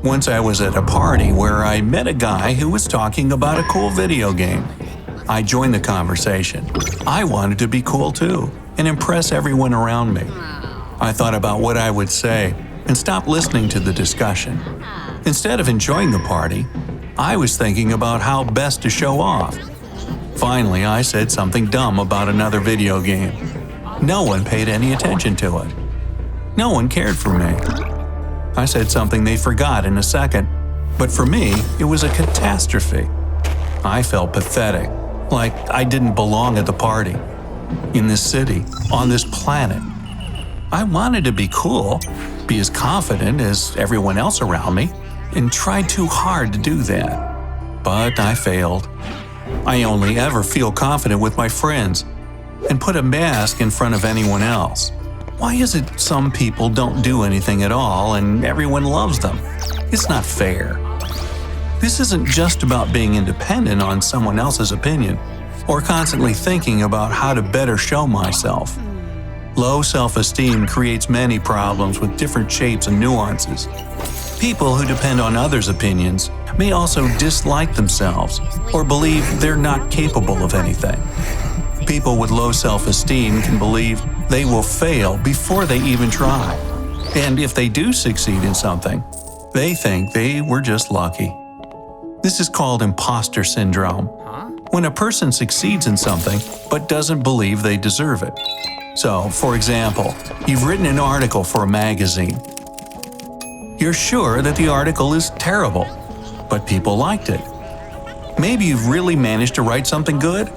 Once I was at a party where I met a guy who was talking about a cool video game. I joined the conversation. I wanted to be cool too and impress everyone around me. I thought about what I would say and stopped listening to the discussion. Instead of enjoying the party, I was thinking about how best to show off. Finally, I said something dumb about another video game. No one paid any attention to it. No one cared for me. I said something they forgot in a second, but for me, it was a catastrophe. I felt pathetic, like I didn't belong at the party, in this city, on this planet. I wanted to be cool, be as confident as everyone else around me, and tried too hard to do that. But I failed. I only ever feel confident with my friends and put a mask in front of anyone else. Why is it some people don't do anything at all and everyone loves them? It's not fair. This isn't just about being independent on someone else's opinion or constantly thinking about how to better show myself. Low self-esteem creates many problems with different shapes and nuances. People who depend on others' opinions may also dislike themselves or believe they're not capable of anything. People with low self-esteem can believe they will fail before they even try. And if they do succeed in something, they think they were just lucky. This is called imposter syndrome, when a person succeeds in something but doesn't believe they deserve it. So, for example, you've written an article for a magazine. You're sure that the article is terrible, but people liked it. Maybe you've really managed to write something good?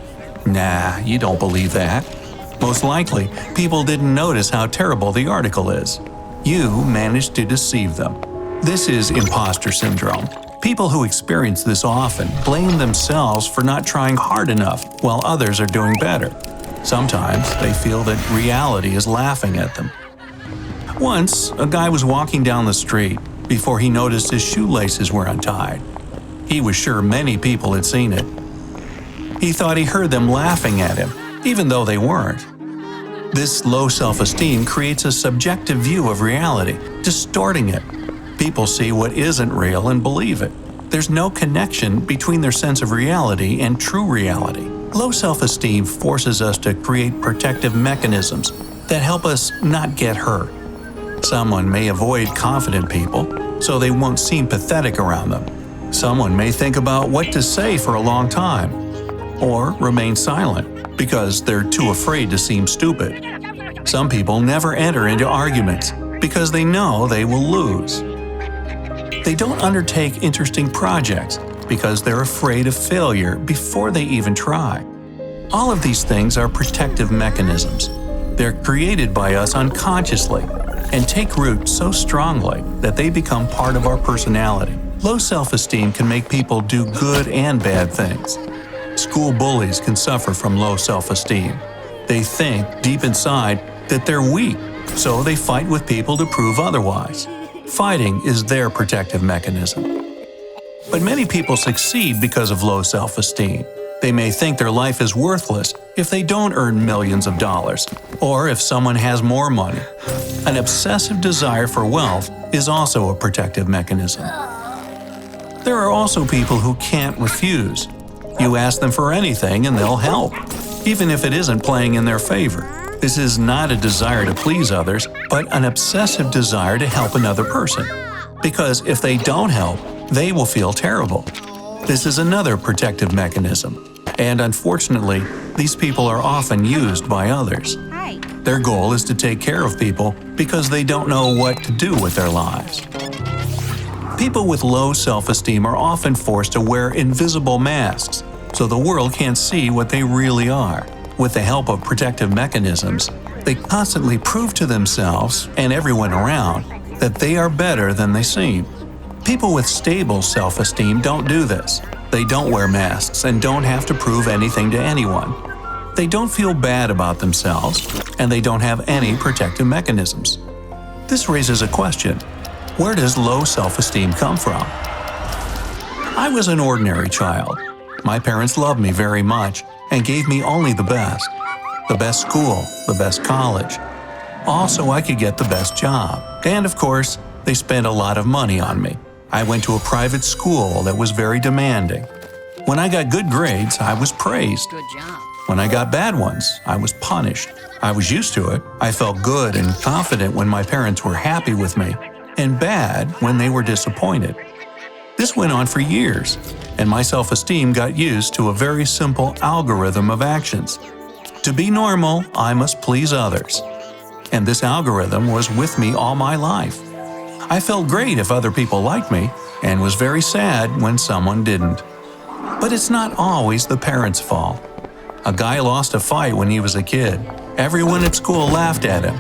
Nah, you don't believe that. Most likely, people didn't notice how terrible the article is. You managed to deceive them. This is imposter syndrome. People who experience this often blame themselves for not trying hard enough while others are doing better. Sometimes they feel that reality is laughing at them. Once, a guy was walking down the street before he noticed his shoelaces were untied. He was sure many people had seen it. He thought he heard them laughing at him, even though they weren't. This low self-esteem creates a subjective view of reality, distorting it. People see what isn't real and believe it. There's no connection between their sense of reality and true reality. Low self-esteem forces us to create protective mechanisms that help us not get hurt. Someone may avoid confident people, so they won't seem pathetic around them. Someone may think about what to say for a long time, or remain silent because they're too afraid to seem stupid. Some people never enter into arguments because they know they will lose. They don't undertake interesting projects because they're afraid of failure before they even try. All of these things are protective mechanisms. They're created by us unconsciously and take root so strongly that they become part of our personality. Low self-esteem can make people do good and bad things. School bullies can suffer from low self-esteem. They think, deep inside, that they're weak, so they fight with people to prove otherwise. Fighting is their protective mechanism. But many people succeed because of low self-esteem. They may think their life is worthless if they don't earn millions of dollars, or if someone has more money. An obsessive desire for wealth is also a protective mechanism. There are also people who can't refuse. You ask them for anything and they'll help, even if it isn't playing in their favor. This is not a desire to please others, but an obsessive desire to help another person. Because if they don't help, they will feel terrible. This is another protective mechanism. And unfortunately, these people are often used by others. Their goal is to take care of people because they don't know what to do with their lives. People with low self-esteem are often forced to wear invisible masks, so the world can't see what they really are. With the help of protective mechanisms, they constantly prove to themselves and everyone around that they are better than they seem. People with stable self-esteem don't do this. They don't wear masks and don't have to prove anything to anyone. They don't feel bad about themselves, and they don't have any protective mechanisms. This raises a question. Where does low self-esteem come from? I was an ordinary child. My parents loved me very much and gave me only the best school, the best college. Also, I could get the best job. And of course, they spent a lot of money on me. I went to a private school that was very demanding. When I got good grades, I was praised. Good job. When I got bad ones, I was punished. I was used to it. I felt good and confident when my parents were happy with me, and bad when they were disappointed. This went on for years, and my self-esteem got used to a very simple algorithm of actions. To be normal, I must please others. And this algorithm was with me all my life. I felt great if other people liked me, and was very sad when someone didn't. But it's not always the parents' fault. A guy lost a fight when he was a kid. Everyone at school laughed at him.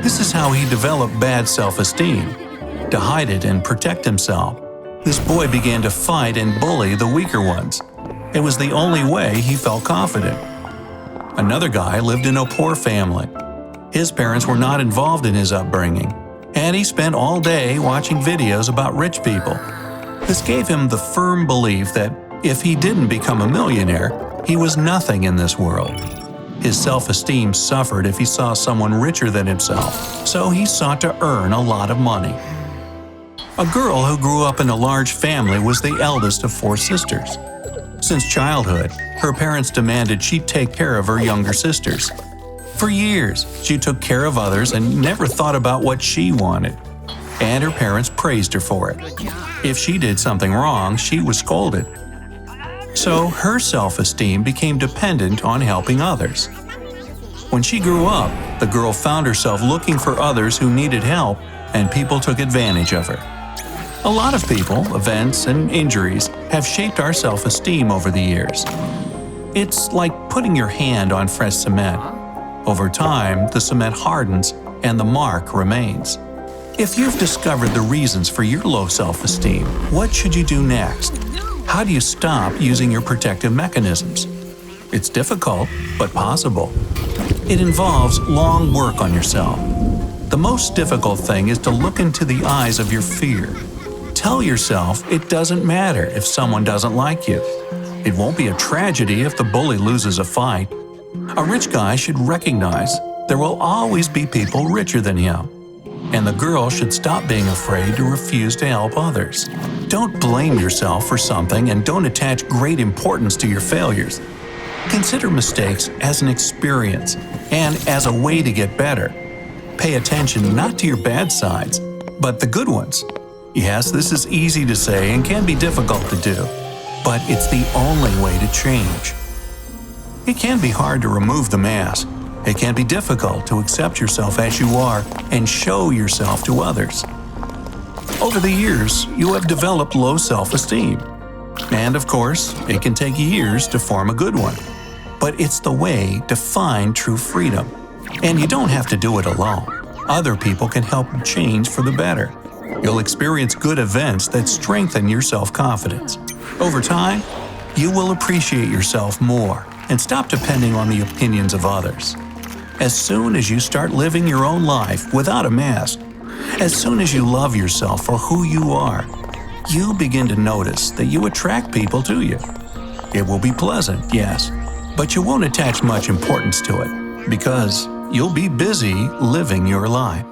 This is how he developed bad self-esteem. To hide it and protect himself, this boy began to fight and bully the weaker ones. It was the only way he felt confident. Another guy lived in a poor family. His parents were not involved in his upbringing, and he spent all day watching videos about rich people. This gave him the firm belief that if he didn't become a millionaire, he was nothing in this world. His self-esteem suffered if he saw someone richer than himself, so he sought to earn a lot of money. A girl who grew up in a large family was the eldest of 4 sisters. Since childhood, her parents demanded she take care of her younger sisters. For years, she took care of others and never thought about what she wanted. And her parents praised her for it. If she did something wrong, she was scolded. So her self-esteem became dependent on helping others. When she grew up, the girl found herself looking for others who needed help, and people took advantage of her. A lot of people, events, and injuries have shaped our self-esteem over the years. It's like putting your hand on fresh cement. Over time, the cement hardens and the mark remains. If you've discovered the reasons for your low self-esteem, what should you do next? How do you stop using your protective mechanisms? It's difficult, but possible. It involves long work on yourself. The most difficult thing is to look into the eyes of your fear. Tell yourself it doesn't matter if someone doesn't like you. It won't be a tragedy if the bully loses a fight. A rich guy should recognize there will always be people richer than him. And the girl should stop being afraid to refuse to help others. Don't blame yourself for something and don't attach great importance to your failures. Consider mistakes as an experience and as a way to get better. Pay attention not to your bad sides, but the good ones. Yes, this is easy to say and can be difficult to do, but it's the only way to change. It can be hard to remove the mask. It can be difficult to accept yourself as you are and show yourself to others. Over the years, you have developed low self-esteem. And of course, it can take years to form a good one. But it's the way to find true freedom. And you don't have to do it alone. Other people can help you change for the better. You'll experience good events that strengthen your self-confidence. Over time, you will appreciate yourself more and stop depending on the opinions of others. As soon as you start living your own life without a mask, as soon as you love yourself for who you are, you begin to notice that you attract people to you. It will be pleasant, yes, but you won't attach much importance to it because you'll be busy living your life.